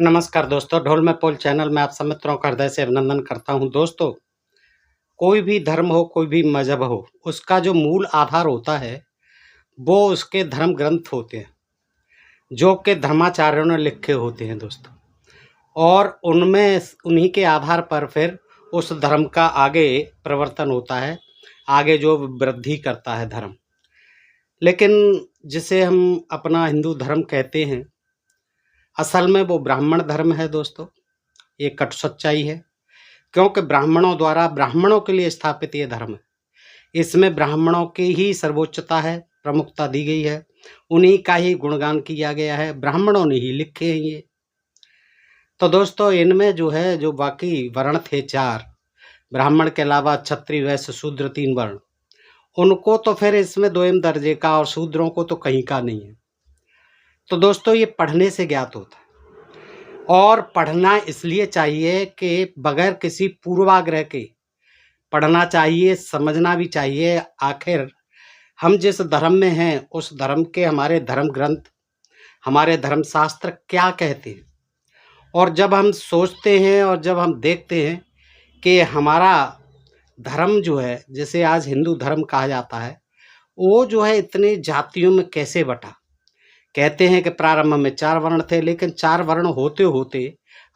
नमस्कार दोस्तों, ढोल में पोल चैनल में आप सब मित्रों का हृदय से अभिनंदन करता हूं। दोस्तों, कोई भी धर्म हो, कोई भी मजहब हो, उसका जो मूल आधार होता है, वो उसके धर्म ग्रंथ होते हैं, जो कि धर्माचार्यों ने लिखे होते हैं दोस्तों। और उनमें उन्हीं के आधार पर फिर उस धर्म का आगे प्रवर्तन होता है, आगे जो वृद्धि करता है धर्म। लेकिन जिसे हम अपना हिंदू धर्म कहते हैं, असल में वो ब्राह्मण धर्म है दोस्तों। ये कटु सच्चाई है, क्योंकि ब्राह्मणों द्वारा ब्राह्मणों के लिए स्थापित ये धर्म है। इसमें ब्राह्मणों की ही सर्वोच्चता है, प्रमुखता दी गई है, उन्हीं का ही गुणगान किया गया है, ब्राह्मणों ने ही लिखे हैं ये। तो दोस्तों, इनमें जो है, जो बाकी वर्ण थे चार, ब्राह्मण के अलावा क्षत्रिय, वैश्य, शूद्र, तीन वर्ण, उनको तो फिर इसमें दोयम दर्जे का, और शूद्रों को तो कहीं का नहीं है। तो दोस्तों, ये पढ़ने से ज्ञात होता है, और पढ़ना इसलिए चाहिए कि बगैर किसी पूर्वाग्रह के पढ़ना चाहिए, समझना भी चाहिए। आखिर हम जिस धर्म में हैं, उस धर्म के हमारे धर्म ग्रंथ, हमारे धर्म शास्त्र क्या कहते हैं। और जब हम सोचते हैं और जब हम देखते हैं कि हमारा धर्म जो है, जिसे आज हिंदू धर्म कहा जाता है, वो जो है इतने जातियों में कैसे बटा। कहते हैं कि प्रारंभ में 4 वर्ण थे, लेकिन 4 वर्ण होते होते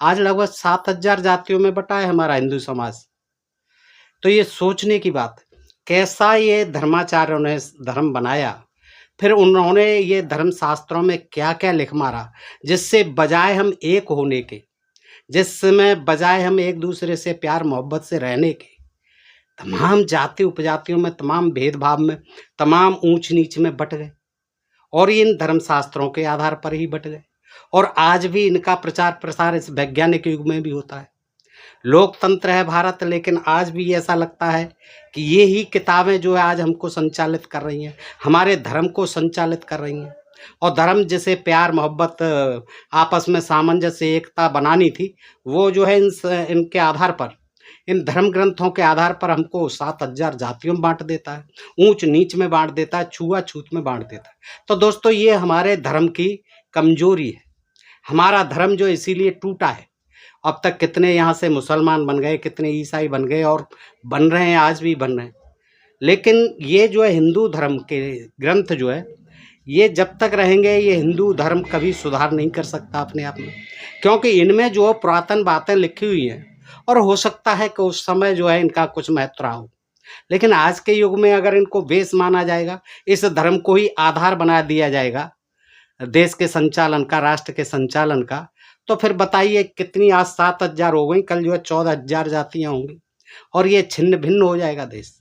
आज लगभग 7,000 जातियों में बटा है हमारा हिंदू समाज। तो ये सोचने की बात है, कैसा ये धर्माचार्यों ने धर्म बनाया, फिर उन्होंने ये धर्म शास्त्रों में क्या क्या लिख मारा, जिससे बजाय हम एक होने के, जिसमें बजाय हम एक दूसरे से प्यार मोहब्बत से रहने के, तमाम जाति उपजातियों में, तमाम भेदभाव में, तमाम ऊंच नीच में बट गए। और ये इन धर्म शास्त्रों के आधार पर ही बट गए। और आज भी इनका प्रचार प्रसार इस वैज्ञानिक युग में भी होता है। लोकतंत्र है भारत, लेकिन आज भी ऐसा लगता है कि ये ही किताबें जो है आज हमको संचालित कर रही हैं, हमारे धर्म को संचालित कर रही हैं। और धर्म जिसे प्यार मोहब्बत, आपस में सामंजस्य, एकता बनानी थी, वो जो है इनके आधार पर, इन धर्म ग्रंथों के आधार पर हमको 7,000 जातियों में बांट देता है, ऊंच नीच में बांट देता है, छुआछूत में बांट देता है। तो दोस्तों, ये हमारे धर्म की कमजोरी है। हमारा धर्म जो इसीलिए टूटा है। अब तक कितने यहाँ से मुसलमान बन गए, कितने ईसाई बन गए, और बन रहे हैं, आज भी बन रहे हैं। लेकिन ये जो है हिंदू धर्म के ग्रंथ जो है, ये जब तक रहेंगे, ये हिंदू धर्म कभी सुधार नहीं कर सकता अपने आप में, क्योंकि इनमें जो पुरातन बातें लिखी हुई हैं। और हो सकता है कि उस समय जो है इनका कुछ महत्व रहा हो, लेकिन आज के युग में अगर इनको बेस माना जाएगा, इस धर्म को ही आधार बना दिया जाएगा देश के संचालन का, राष्ट्र के संचालन का, तो फिर बताइए कितनी, आज 7,000 हो गई, कल जो है 14,000 जातियां होंगी, और ये छिन्न भिन्न हो जाएगा देश।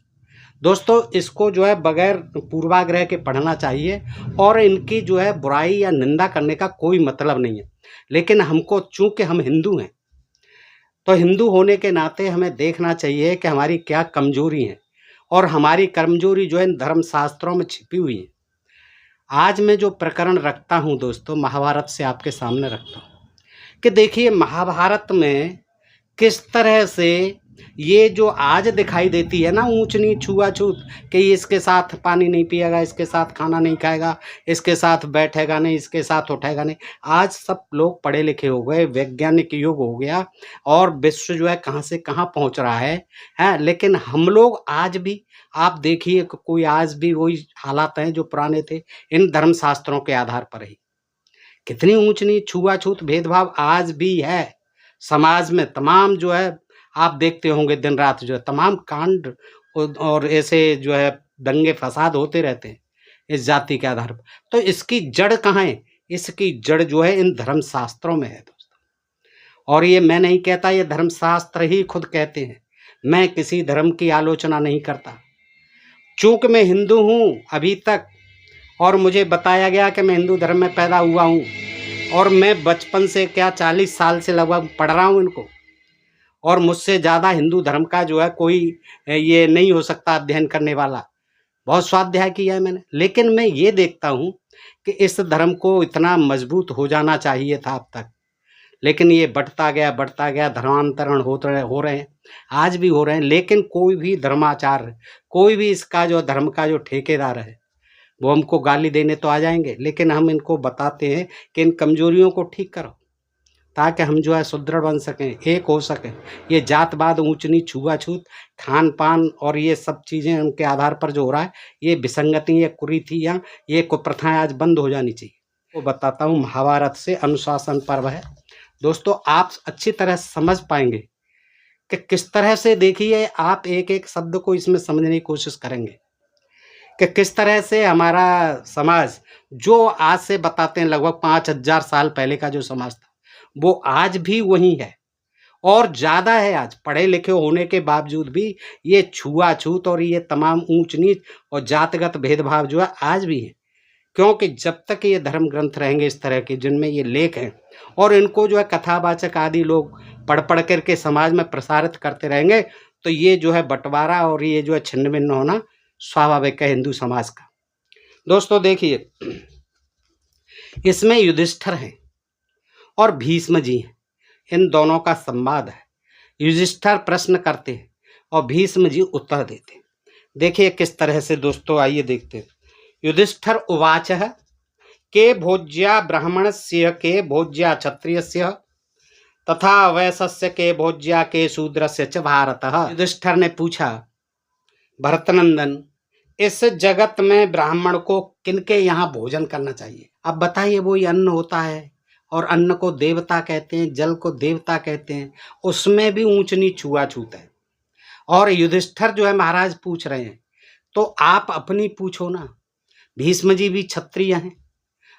दोस्तों, इसको जो है बगैर पूर्वाग्रह के पढ़ना चाहिए, और इनकी जो है बुराई या निंदा करने का कोई मतलब नहीं है। लेकिन हमको, चूंकि हम हिंदू हैं, तो हिंदू होने के नाते हमें देखना चाहिए कि हमारी क्या कमजोरी है, और हमारी कमजोरी जो है इन धर्म शास्त्रों में छिपी हुई है। आज मैं जो प्रकरण रखता हूँ दोस्तों, महाभारत से आपके सामने रखता हूँ कि देखिए महाभारत में किस तरह से ये जो आज दिखाई देती है ना, ऊंच नीच छुआछूत, कि ये इसके साथ पानी नहीं पिएगा, इसके साथ खाना नहीं खाएगा, इसके साथ बैठेगा नहीं, इसके साथ उठेगा नहीं। आज सब लोग पढ़े लिखे हो गए, वैज्ञानिक युग हो गया, और विश्व जो है कहाँ से कहाँ पहुँच रहा है। लेकिन हम लोग आज भी, आप देखिए, कोई आज भी वही हालात हैं जो पुराने थे, इन धर्म शास्त्रों के आधार पर ही। कितनी ऊंच नीच, छुआछूत, भेदभाव आज भी है समाज में। तमाम जो है, आप देखते होंगे दिन रात जो है तमाम कांड और ऐसे जो है दंगे फसाद होते रहते हैं इस जाति के आधार पर। तो इसकी जड़ कहाँ है? इसकी जड़ जो है इन धर्म शास्त्रों में है दोस्तों। और ये मैं नहीं कहता, ये धर्म शास्त्र ही खुद कहते हैं। मैं किसी धर्म की आलोचना नहीं करता, चूंकि मैं हिंदू हूँ अभी तक, और मुझे बताया गया कि मैं हिंदू धर्म में पैदा हुआ हूँ, और मैं बचपन से, क्या 40 साल से लगभग पढ़ रहा हूँ इनको, और मुझसे ज़्यादा हिंदू धर्म का जो है कोई ये नहीं हो सकता अध्ययन करने वाला। बहुत स्वाध्याय किया है मैंने। लेकिन मैं ये देखता हूँ कि इस धर्म को इतना मजबूत हो जाना चाहिए था अब तक, लेकिन ये बढ़ता गया, धर्मांतरण हो रहे हैं, आज भी हो रहे हैं। लेकिन कोई भी धर्माचार्य, कोई भी इसका जो धर्म का जो ठेकेदार है, वो हमको गाली देने तो आ जाएंगे, लेकिन हम इनको बताते हैं कि इन कमजोरियों को ठीक करो, ताकि हम जो है सुदृढ़ बन सकें, एक हो सकें। ये जातवाद, ऊंच नीच, छुआछूत, खान पान और ये सब चीज़ें उनके आधार पर जो हो रहा है, ये विसंगति, ये कुरीतियाँ, ये कुप्रथाएं आज बंद हो जानी चाहिए। वो बताता हूँ, महाभारत से अनुशासन पर्व है दोस्तों। आप अच्छी तरह समझ पाएंगे कि किस तरह से, देखिए आप एक एक शब्द को इसमें समझने की कोशिश करेंगे कि किस तरह से हमारा समाज, जो आज से बताते हैं लगभग 5000 साल पहले का जो समाज था, वो आज भी वही है और ज़्यादा है। आज पढ़े लिखे होने के बावजूद भी ये छुआछूत और ये तमाम ऊंच नीच और जातिगत भेदभाव जो है आज भी है। क्योंकि जब तक ये धर्म ग्रंथ रहेंगे इस तरह के, जिनमें ये लेख हैं, और इनको जो है कथावाचक आदि लोग पढ़ पढ़ करके समाज में प्रसारित करते रहेंगे, तो ये जो है बंटवारा और ये जो है छिन्न भिन्न होना स्वाभाविक है हिंदू समाज का। दोस्तों देखिए, इसमें युधिष्ठिर हैं और भीष्म जी हैं, इन दोनों का संवाद है। युधिष्ठिर प्रश्न करते हैं और भीष्म जी उत्तर देते हैं। देखिए किस तरह से दोस्तों, आइए देखते हैं। युधिष्ठिर उवाच के भोज्या ब्राह्मणस्य के भोज्या क्षत्रियस्य तथा वैश्यस्य के भोज्या के शूद्रस्य च भारत। युधिष्ठिर ने पूछा, भरतनंदन, इस जगत में ब्राह्मण को किनके यहाँ भोजन करना चाहिए? अब बताइए, वो ही अन्न होता है और अन्न को देवता कहते हैं, जल को देवता कहते हैं, उसमें भी ऊंच नीच छुआछूत है। और युधिष्ठिर जो है महाराज पूछ रहे हैं, तो आप अपनी पूछो ना। भीष्म जी भी क्षत्रिय हैं,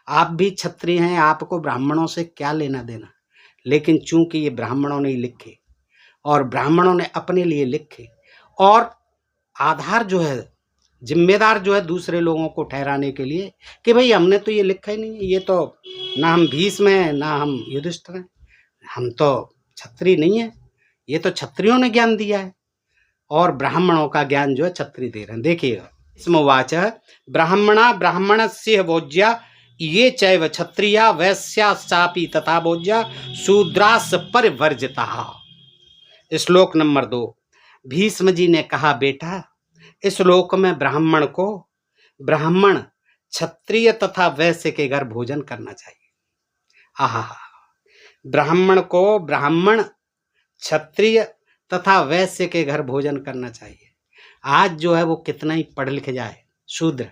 आप भी क्षत्रिय हैं, आपको ब्राह्मणों से क्या लेना देना। लेकिन चूंकि ये ब्राह्मणों ने लिखे और ब्राह्मणों ने अपने लिए लिखे, और आधार जो है, जिम्मेदार जो है दूसरे लोगों को ठहराने के लिए कि भाई हमने तो ये लिखा ही नहीं है, ये तो ना हम भीष्म हैं ना हम युधिष्ठिर हैं, हम तो क्षत्रिय नहीं है, ये तो क्षत्रियों ने ज्ञान दिया है और ब्राह्मणों का ज्ञान जो है क्षत्रिय दे रहे हैं। देखिएगा, स्मवाच ब्राह्मणा ब्राह्मणस्य भोज्या ये चैव क्षत्रिया वैश्याश्चापि तथा भोज्या शूद्रास परिवर्जिता। श्लोक नंबर 2। भीष्म जी ने कहा, बेटा इस लोक में ब्राह्मण को ब्राह्मण, क्षत्रिय तथा वैश्य के घर भोजन करना चाहिए। आहा, ब्राह्मण को ब्राह्मण, क्षत्रिय तथा वैश्य के घर भोजन करना चाहिए। आज जो है वो कितना ही पढ़ लिख जाए, शूद्र,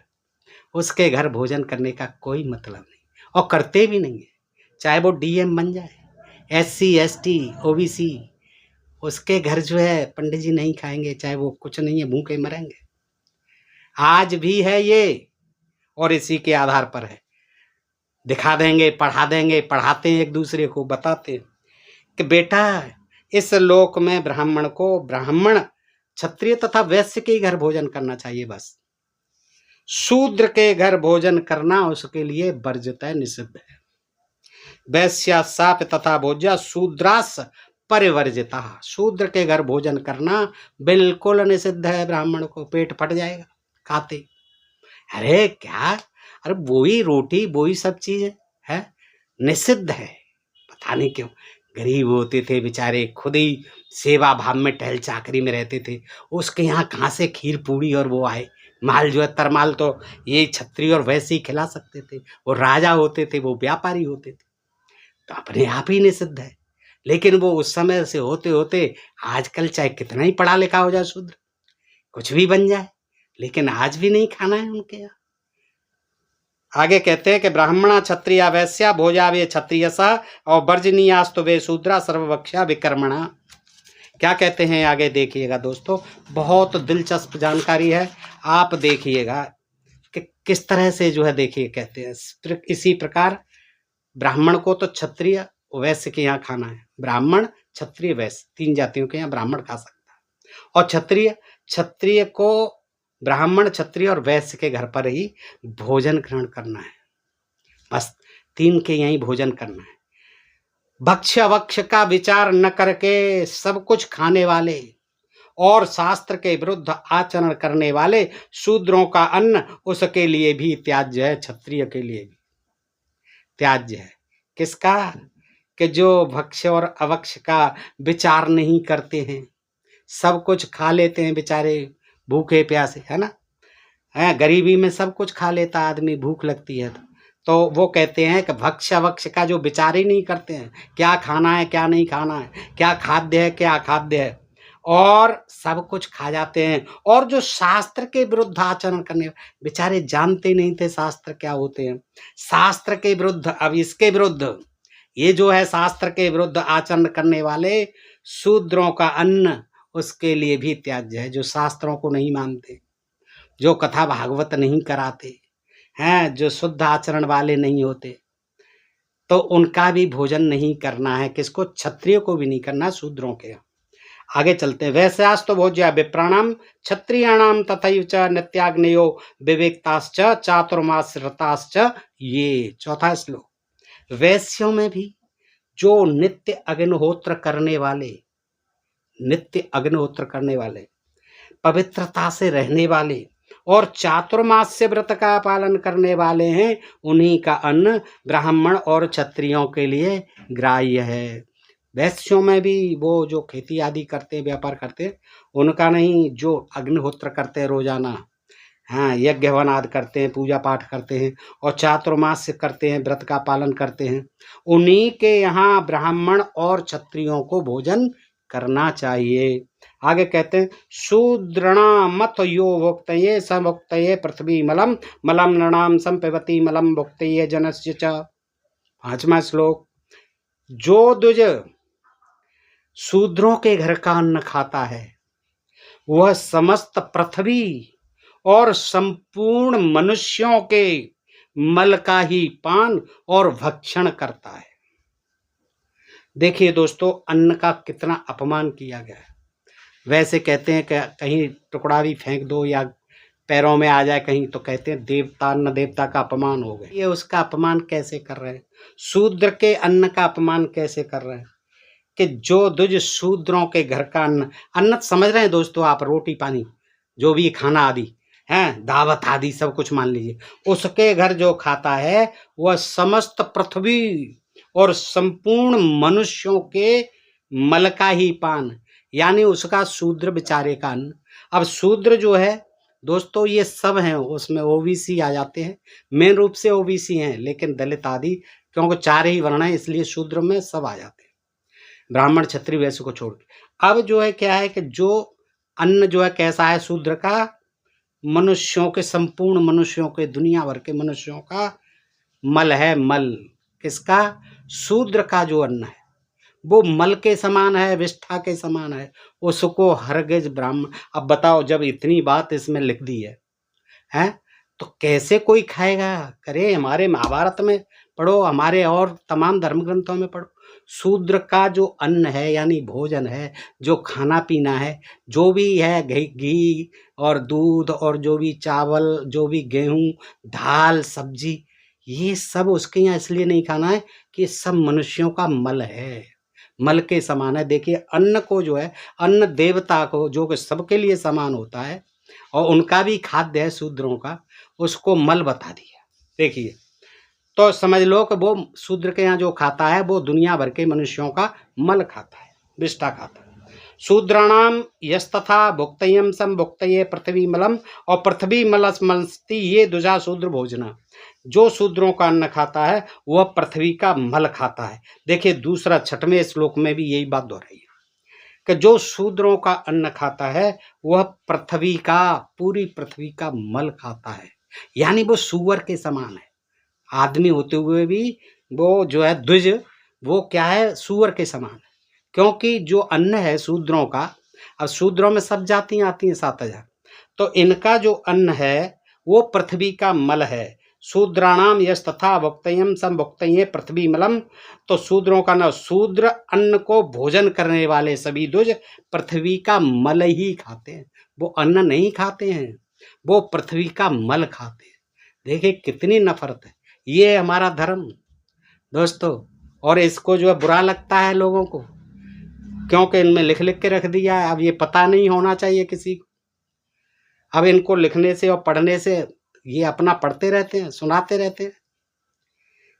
उसके घर भोजन करने का कोई मतलब नहीं और करते भी नहीं है। चाहे वो डीएम बन जाए, एससी एसटी ओबीसी, उसके घर जो है पंडित जी नहीं खाएंगे, चाहे वो कुछ नहीं है, भूखे मरेंगे। आज भी है ये और इसी के आधार पर है। दिखा देंगे, पढ़ा देंगे, पढ़ाते हैं एक दूसरे को, बताते हैं कि बेटा इस लोक में ब्राह्मण को ब्राह्मण, क्षत्रिय तथा वैश्य के घर भोजन करना चाहिए बस। शूद्र के घर भोजन करना उसके लिए वर्जित है, निषिद्ध है। वैश्यासाप तथा भोज्या शूद्रास परिवर्जिता। शूद्र के घर भोजन करना बिल्कुल निषिद्ध है। ब्राह्मण को पेट फट जाएगा खाते। अरे क्या, अरे वही रोटी वही सब चीज है, निषिद्ध है। पता नहीं क्यों गरीब होते थे बेचारे, खुद ही सेवा भाव में टहल चाकरी में रहते थे, उसके यहाँ कहाँ से खीर पूड़ी और वो आए। माल जो है तरमाल तो ये क्षत्रिय और वैसे ही खिला सकते थे। वो राजा होते थे, वो व्यापारी होते थे, तो अपने आप ही निषिद्ध है। लेकिन वो उस समय से होते होते आजकल चाहे कितना ही पढ़ा लिखा हो जाए शूद्र, कुछ भी बन जाए, लेकिन आज भी नहीं खाना है उनके यहाँ। आगे कहते हैं कि ब्राह्मणा क्षत्रिया वैश्या भोजा वे क्षत्रियसा और वर्जनीयास्तु वे शूद्रा सर्वभक्षा विकर्मणा। क्या कहते हैं आगे देखिएगा दोस्तों, बहुत दिलचस्प जानकारी है, आप देखिएगा कि किस तरह से जो है, देखिए कहते हैं इसी प्रकार ब्राह्मण को तो क्षत्रिय वैश्य के यहाँ खाना है। ब्राह्मण, क्षत्रिय, वैश्य, 3 जातियों के यहाँ ब्राह्मण खा सकता है। और क्षत्रिय को ब्राह्मण, क्षत्रिय और वैश्य के घर पर ही भोजन ग्रहण करना है, बस 3 के यहीं भोजन करना है। भक्ष्य अवक्ष का विचार न करके सब कुछ खाने वाले और शास्त्र के विरुद्ध आचरण करने वाले शूद्रों का अन्न उसके लिए भी त्याज्य है, क्षत्रिय के लिए भी त्याज्य है। किसका? कि जो भक्ष्य और अवक्ष का विचार नहीं करते हैं, सब कुछ खा लेते हैं बेचारे भूखे प्यासे, है ना। है गरीबी में सब कुछ खा लेता आदमी, भूख लगती है तो वो कहते हैं कि भक्ष्य वक्ष का जो विचार ही नहीं करते हैं, क्या खाना है क्या नहीं खाना है, क्या खाद्य है क्या अखाद्य है, और सब कुछ खा जाते हैं। और जो शास्त्र के विरुद्ध आचरण करने, बेचारे जानते नहीं थे शास्त्र क्या होते हैं। शास्त्र के विरुद्ध, अब इसके विरुद्ध, ये जो है शास्त्र के विरुद्ध आचरण करने वाले शूद्रों का अन्न उसके लिए भी त्याज्य है। जो शास्त्रों को नहीं मानते, जो कथा भागवत नहीं कराते हैं, जो शुद्ध आचरण वाले नहीं होते, तो उनका भी भोजन नहीं करना है। किसको? क्षत्रिय को भी नहीं करना, शूद्रों के। आगे चलते हैं। वैश्यास्तु भोज्या विप्राणाम क्षत्रियाणाम तथैव च नित्याग्नयो विवेकताश्च चातुर्मास्यरताश्च ये। चौथा श्लोक। वैश्यों में भी जो नित्य अग्निहोत्र करने वाले, नित्य अग्निहोत्र करने वाले, पवित्रता से रहने वाले और चातुर्मास्य व्रत का पालन करने वाले हैं, उन्हीं का अन्न ब्राह्मण और क्षत्रियों के लिए ग्राह्य है। वैश्यों में भी वो जो खेती आदि करते, व्यापार करते, उनका नहीं। जो अग्निहोत्र करते हैं रोजाना, हाँ, यज्ञ हवन आदि करते हैं, पूजा पाठ करते हैं और चातुर्मास्य करते हैं, व्रत का पालन करते हैं, उन्हीं के यहाँ ब्राह्मण और क्षत्रियों को भोजन करना चाहिए। आगे कहते हैं शूद्रणा मत यो भोक्तये समुक्तये पृथ्वी मलम मलम नृणाम संपिबति मलम भुक्तये जनस्य च। पांचवा श्लोक। जो द्विज शूद्रों के घर का अन्न खाता है, वह समस्त पृथ्वी और संपूर्ण मनुष्यों के मल का ही पान और भक्षण करता है। देखिए दोस्तों, अन्न का कितना अपमान किया गया है। वैसे कहते हैं कि कहीं टुकड़ा भी फेंक दो या पैरों में आ जाए कहीं, तो कहते हैं देवता, अन्न देवता का अपमान हो गया। ये उसका अपमान कैसे कर रहे हैं? शूद्र के अन्न का अपमान कैसे कर रहे हैं? कि जो द्विज शूद्रों के घर का अन्न, अन्न समझ रहे हैं दोस्तों आप, रोटी पानी जो भी खाना आदि हैं, दावत आदि सब कुछ मान लीजिए, उसके घर जो खाता है वह समस्त पृथ्वी और संपूर्ण मनुष्यों के मल का ही पान, यानी उसका शूद्र बेचारे का अन्न। अब शूद्र जो है दोस्तों, ये सब हैं, उसमें ओबीसी आ जाते हैं, मेन रूप से ओबीसी हैं, लेकिन दलित आदि, क्योंकि 4 ही वर्ण है इसलिए शूद्र में सब आ जाते हैं, ब्राह्मण क्षत्रिय वैश्य को छोड़ के। अब जो है क्या है कि जो अन्न जो है कैसा है शूद्र का? मनुष्यों के, संपूर्ण मनुष्यों के, दुनिया भर के मनुष्यों का मल है। मल किसका? शूद्र का जो अन्न है वो मल के समान है, विष्ठा के समान है, उसको हरगिज ब्राह्मण। अब बताओ, जब इतनी बात इसमें लिख दी है, हैं, तो कैसे कोई खाएगा? करे हमारे महाभारत में पढ़ो, हमारे और तमाम धर्म ग्रंथों में पढ़ो। शूद्र का जो अन्न है, यानी भोजन है, जो खाना पीना है, जो भी है, घी और दूध और जो भी चावल, जो भी गेहूं, दाल, सब्जी, ये सब उसके यहाँ इसलिए नहीं खाना है कि सब मनुष्यों का मल है, मल के समान है। देखिए, अन्न को जो है, अन्न देवता को, जो कि सबके लिए समान होता है और उनका भी खाद्य है शूद्रों का, उसको मल बता दिया। देखिए, तो समझ लो कि वो शूद्र के यहाँ जो खाता है वो दुनिया भर के मनुष्यों का मल खाता है, विष्ठा खाता है। शूद्राणाम यस्तथा भुक्तयम सम भुक्तये पृथ्वी मलम और पृथ्वी मलस्मस्ति ये दुजा शूद्र भोजना। जो शूद्रों का अन्न खाता है वह पृथ्वी का मल खाता है। देखिए, दूसरा 6वें श्लोक में भी यही बात दोहराई है कि जो शूद्रों का अन्न खाता है वह पृथ्वी का, पूरी पृथ्वी का मल खाता है, यानी वो सूअर के समान है। आदमी होते हुए भी वो जो है द्विज, वो क्या है? सूअर के समान है। क्योंकि जो अन्न है शूद्रों का, अब शूद्रों में सब जातियां आती हैं 7000, तो इनका जो अन्न है वो पृथ्वी का मल है। शूद्राणाम यश तथा भुक्तयम सम भुक्तये पृथ्वी मलम। तो शूद्रों का न, शूद्र अन्न को भोजन करने वाले सभी द्विज पृथ्वी का मल ही खाते हैं, वो अन्न नहीं खाते हैं, वो पृथ्वी का मल खाते हैं। देखिए कितनी नफरत है। ये हमारा धर्म दोस्तों, और इसको जो है बुरा लगता है लोगों को, क्योंकि इनमें लिख लिख के रख दिया है। अब ये पता नहीं होना चाहिए किसी को। अब इनको लिखने से और पढ़ने से, ये अपना पढ़ते रहते हैं, सुनाते रहते हैं।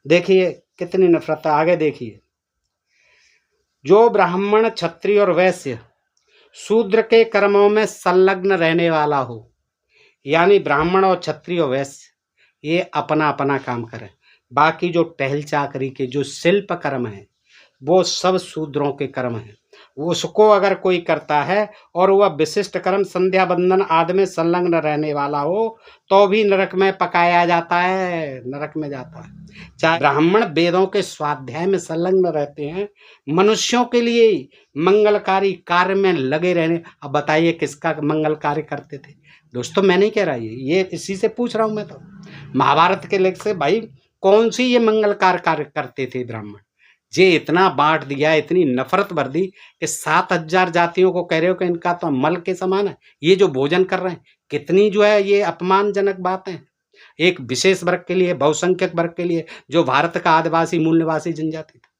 देखिए कितनी नफरत है। आगे देखिए, जो ब्राह्मण, क्षत्रिय और वैश्य शूद्र के कर्मों में संलग्न रहने वाला हो, यानी ब्राह्मण और क्षत्रिय और वैश्य ये अपना अपना काम करें। बाकी जो टहल चाकरी के जो शिल्प कर्म हैं वो सब शूद्रों के कर्म हैं। उसको अगर कोई करता है और वह विशिष्ट कर्म संध्या बंदन आदि में संलग्न रहने वाला हो तो भी नरक में पकाया जाता है, नरक में जाता है। चाहे ब्राह्मण वेदों के स्वाध्याय में संलग्न रहते हैं, मनुष्यों के लिए मंगलकारी कार्य में लगे रहने। अब बताइए किसका मंगल कार्य करते थे दोस्तों? मैं नहीं कह रहा, ये इसी से पूछ रहा हूं मैं तो। महाभारत के लेख से भाई कौन सी ये मंगलकार कार्य करते थे ब्राह्मण? जे इतना बांट दिया, इतनी नफरत भर दी कि 7,000 जातियों को कह रहे हो कि इनका तो मल के समान है ये जो भोजन कर रहे हैं। कितनी जो है ये अपमानजनक बात है एक विशेष वर्ग के लिए, बहुसंख्यक वर्ग के लिए, जो भारत का आदिवासी मूल निवासी जनजाति था।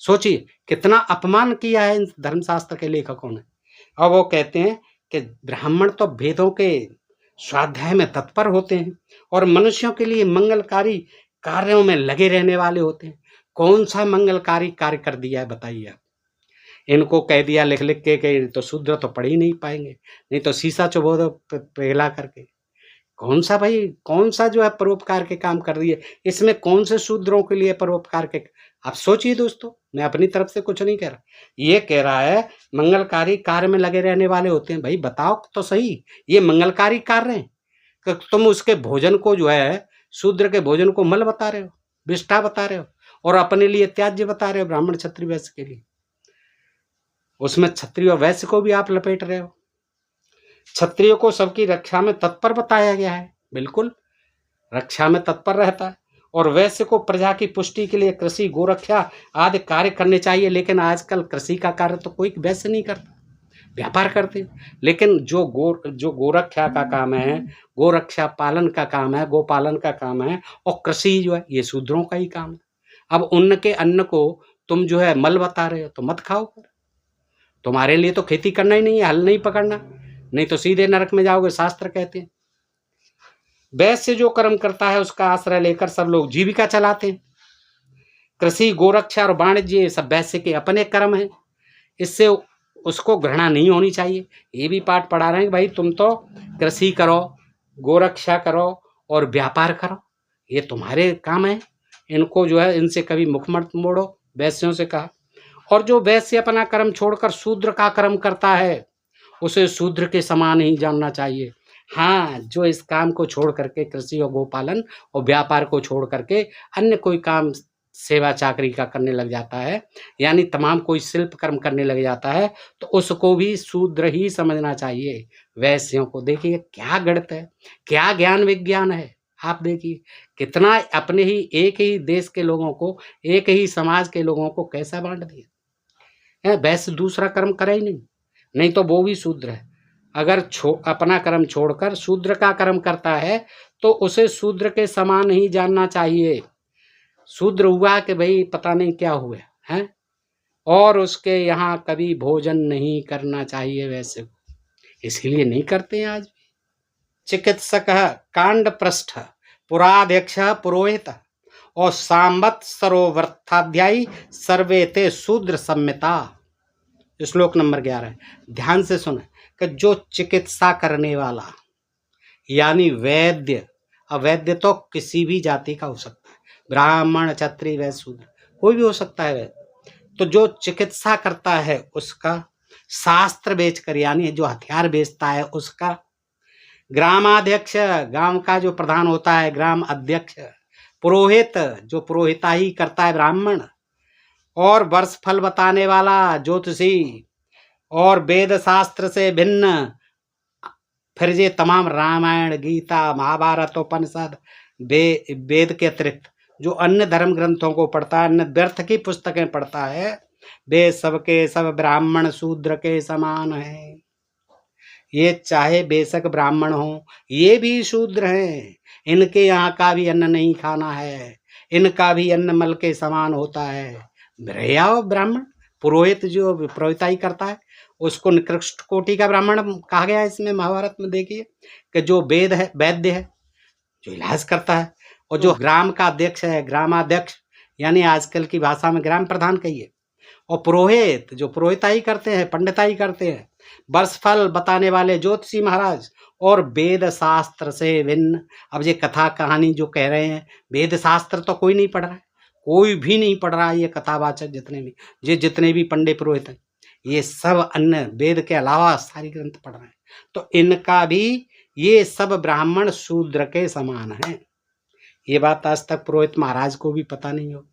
सोचिए कितना अपमान किया है इन धर्मशास्त्र के लेखकों ने। और वो कहते हैं कि ब्राह्मण तो वेदों के स्वाध्याय में तत्पर होते हैं और मनुष्यों के लिए मंगलकारी कार्यों में लगे रहने वाले होते हैं। कौन सा मंगलकारी कार्य कर दिया है बताइए आप? इनको कह दिया लिख लिख के तो शूद्र तो पढ़ ही नहीं पाएंगे, नहीं तो शीशा चुबो दो पिघला करके। कौन सा भाई, कौन सा जो है परोपकार के काम कर रही है? इसमें कौन से शूद्रों के लिए परोपकार के? आप सोचिए दोस्तों, मैं अपनी तरफ से कुछ नहीं कह रहा, ये कह रहा है मंगलकारी कार्य में लगे रहने वाले होते हैं। भाई बताओ तो सही, ये मंगलकारी कार्य हैं कि तुम उसके भोजन को जो है, शूद्र के भोजन को मल बता रहे हो, विष्ठा बता रहे हो और अपने लिए त्याज्य बता रहे हो, ब्राह्मण क्षत्रिय वैश्य के लिए। उसमें क्षत्रिय और वैश्य को भी आप लपेट रहे हो। क्षत्रिय को सबकी रक्षा में तत्पर बताया गया है, बिल्कुल रक्षा में तत्पर रहता है, और वैश्य को प्रजा की पुष्टि के लिए कृषि, गोरक्षा आदि कार्य करने चाहिए। लेकिन आजकल कृषि का कार्य तो कोई वैश्य नहीं करता, व्यापार करते। लेकिन जो गोरक्षा का काम है, गोरक्षा पालन का काम है, गोपालन का काम है, और कृषि जो है ये शूद्रों का ही काम है। अब उनके अन्न को तुम जो है मल बता रहे हो तो मत खाओ। तुम्हारे लिए तो खेती करना ही नहीं है, हल नहीं पकड़ना, नहीं तो सीधे नरक में जाओगे, शास्त्र कहते हैं। वैश्य जो कर्म करता है उसका आश्रय लेकर सब लोग जीविका चलाते हैं। कृषि, गोरक्षा और वाणिज्य सब वैश्य के अपने कर्म हैं, इससे उसको घृणा नहीं होनी चाहिए। ये भी पाठ पढ़ा रहे हैं कि भाई तुम तो कृषि करो, गोरक्षा करो और व्यापार करो, ये तुम्हारे काम है। इनको जो है इनसे कभी मुख मत मोड़ो, वैश्यों से कहा। और जो वैश्य अपना कर्म छोड़कर शूद्र का कर्म करता है उसे शूद्र के समान ही जानना चाहिए। हाँ, जो इस काम को छोड़ करके, कृषि और गोपालन और व्यापार को छोड़ करके अन्य कोई काम, सेवा चाकरी का करने लग जाता है, यानी तमाम कोई शिल्प कर्म करने लग जाता है, तो उसको भी शूद्र ही समझना चाहिए। वैश्यों को देखिए क्या गणित है, क्या ज्ञान विज्ञान है। आप देखिए कितना अपने ही एक ही देश के लोगों को, एक ही समाज के लोगों को कैसा बांट दिया है। वैश्य दूसरा कर्म करे ही नहीं, नहीं तो वो भी शूद्र है। अगर अपना कर्म छोड़कर शूद्र का कर्म करता है तो उसे शूद्र के समान ही जानना चाहिए। शूद्र हुआ कि भाई पता नहीं क्या हुआ है, और उसके यहाँ कभी भोजन नहीं करना चाहिए वैसे, इसलिए नहीं करते हैं आज भी। चिकित्सक, कांड पृष्ठ, पुराध्यक्ष, पुरोहित और सांवत्सरोवर्थाध्यायी सर्वे ते शूद्र संहिता। श्लोक नंबर 11। ध्यान से सुने कि जो चिकित्सा करने वाला, यानी वैद्य, अवैद्य तो किसी भी जाति का हो सकता है, ब्राह्मण, क्षत्रिय, वैश्य, शूद्र कोई भी हो सकता है। तो जो चिकित्सा करता है उसका, शास्त्र बेचकर यानी जो हथियार बेचता है उसका, ग्रामाध्यक्ष, गांव का जो प्रधान होता है, ग्राम अध्यक्ष, पुरोहित जो पुरोहिताई करता है, ब्राह्मण, और वर्ष फल बताने वाला ज्योतिषी, और वेद शास्त्र से भिन्न फिर ये तमाम रामायण, गीता, महाभारत, उपनिषद, वेद के अतिरिक्त जो अन्य धर्म ग्रंथों को पढ़ता है, अन्य व्यर्थ की पुस्तकें पढ़ता है, वे सबके सब ब्राह्मण शूद्र के समान हैं। ये चाहे बेशक ब्राह्मण हो, ये भी शूद्र हैं। इनके यहाँ का भी अन्न नहीं खाना है, इनका भी अन्न मल के समान होता है। भैया ब्राह्मण, पुरोहित जो पुरोहिताई करता है उसको निकृष्ट कोटि का ब्राह्मण कहा गया है इसमें महाभारत में। देखिए कि जो वेद है, वैद्य है, जो इलाज करता है, और जो ग्राम का अध्यक्ष है, ग्रामाध्यक्ष यानी आजकल की भाषा में ग्राम प्रधान कहिए, और पुरोहित जो पुरोहिताई करते हैं, पंडिताई करते हैं, वर्षफल बताने वाले ज्योतिषी महाराज और वेद शास्त्र से भिन्न। अब ये कथा कहानी जो कह रहे हैं, वेद शास्त्र तो कोई नहीं पढ़ रहा है, कोई भी नहीं पढ़ रहा है। ये कथावाचक जितने भी पंडित पुरोहित हैं, ये सब अन्य वेद के अलावा सारी ग्रंथ पढ़ रहे हैं। तो इनका भी ये सब ब्राह्मण शूद्र के समान है। ये बात आज तक पुरोहित महाराज को भी पता नहीं हो।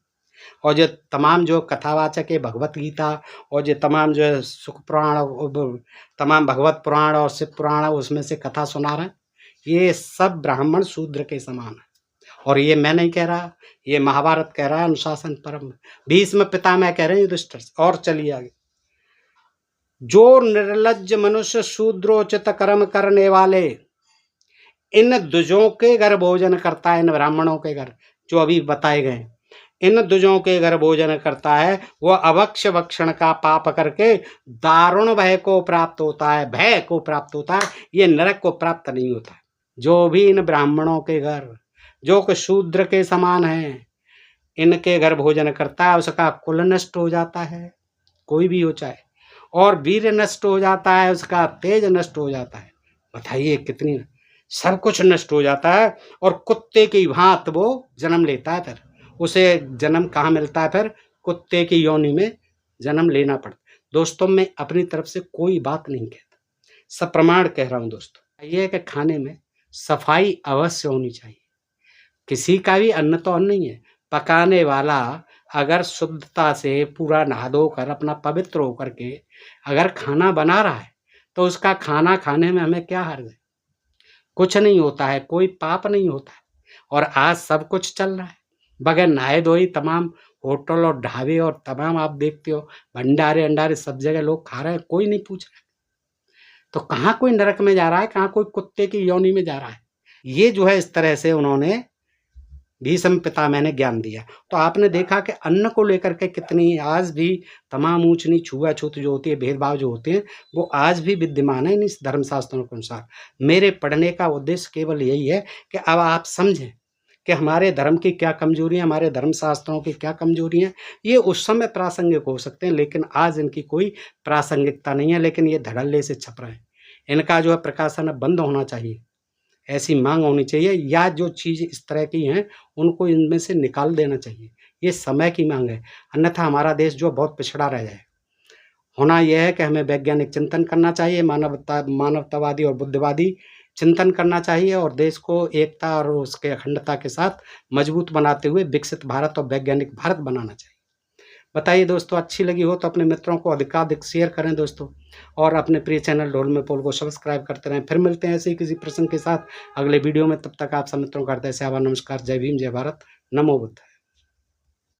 और जो तमाम जो कथावाचक है भगवत गीता और जो तमाम जो है सुख पुराण, तमाम भगवत पुराण और शिव पुराण उसमें से कथा सुना रहे हैं, ये सब ब्राह्मण शूद्र के समान है। और ये मैं नहीं कह रहा, ये महाभारत कह रहा है, अनुशासन परम भीष्म पितामह कह रहे हैं युधिष्ठिर। और चलिए आगे। जो निर्लज्ज मनुष्य शूद्रोचित कर्म करने वाले इन द्विजों के घर भोजन करता है, इन ब्राह्मणों के घर जो अभी बताए गए, इन द्विजों के घर भोजन करता है, वह अभक्ष भक्षण का पाप करके दारुण भय को प्राप्त होता है, भय को प्राप्त होता है, ये नरक को प्राप्त नहीं होता है। जो भी इन ब्राह्मणों के घर जो कि शूद्र के समान है, इनके घर भोजन करता है, उसका कुल नष्ट हो जाता है, कोई भी हो चाहे, और वीर नष्ट हो जाता है, उसका तेज नष्ट हो जाता है। बताइए कितनी, सब कुछ नष्ट हो जाता है। और कुत्ते की भांत वो जन्म लेता है, फिर उसे जन्म कहाँ मिलता है, फिर कुत्ते की योनि में जन्म लेना पड़ता। दोस्तों मैं अपनी तरफ से कोई बात नहीं कहता, सब प्रमाण कह रहा हूँ दोस्तों। ये है कि खाने में सफाई अवश्य होनी चाहिए। किसी का भी अन्न तो अन्न नहीं है, पकाने वाला अगर शुद्धता से पूरा नहा धो कर अपना पवित्र होकर के अगर खाना बना रहा है, तो उसका खाना खाने में हमें क्या हर्ज है? कुछ नहीं होता है, कोई पाप नहीं होता है। और आज सब कुछ चल रहा है बगैर नहाए धोए, तमाम होटल और ढाबे और तमाम आप देखते हो भंडारे अंडारे सब जगह लोग खा रहे हैं, कोई नहीं पूछ रहा। तो कहाँ कोई नरक में जा रहा है, कहाँ कोई कुत्ते की योनि में जा रहा है? ये जो है इस तरह से उन्होंने भीष्म पितामह ने ज्ञान दिया। तो आपने देखा कि अन्न को लेकर के कितनी आज भी तमाम ऊंच नीच छुआछूत जो होती है, भेदभाव जो होते हैं, वो आज भी विद्यमान है इन इस धर्मशास्त्रों के अनुसार। मेरे पढ़ने का उद्देश्य केवल यही है कि अब आप समझें कि हमारे धर्म की क्या कमजोरियां, हमारे धर्मशास्त्रों की क्या कमजोरियां। ये उस समय प्रासंगिक हो सकते हैं, लेकिन आज इनकी कोई प्रासंगिकता नहीं है। लेकिन ये धड़ल्ले से छप रहे हैं, इनका जो है प्रकाशन बंद होना चाहिए, ऐसी मांग होनी चाहिए, या जो चीज़ इस तरह की हैं उनको इनमें से निकाल देना चाहिए। ये समय की मांग है, अन्यथा हमारा देश जो बहुत पिछड़ा रह जाए। होना यह है कि हमें वैज्ञानिक चिंतन करना चाहिए, मानवतावादी और बुद्धिवादी चिंतन करना चाहिए, और देश को एकता और उसके अखंडता के साथ मजबूत बनाते हुए विकसित भारत और वैज्ञानिक भारत बनाना चाहिए। बताइए दोस्तों, अच्छी लगी हो तो अपने मित्रों को अधिकाधिक शेयर करें दोस्तों, और अपने प्रिय चैनल ढोल में पोल को सब्सक्राइब करते रहें। फिर मिलते हैं ऐसे ही किसी प्रसंग के साथ अगले वीडियो में। तब तक आप सब मित्रों का हृदय से आभार, नमस्कार, जय भीम, जय भारत, नमो बुद्ध।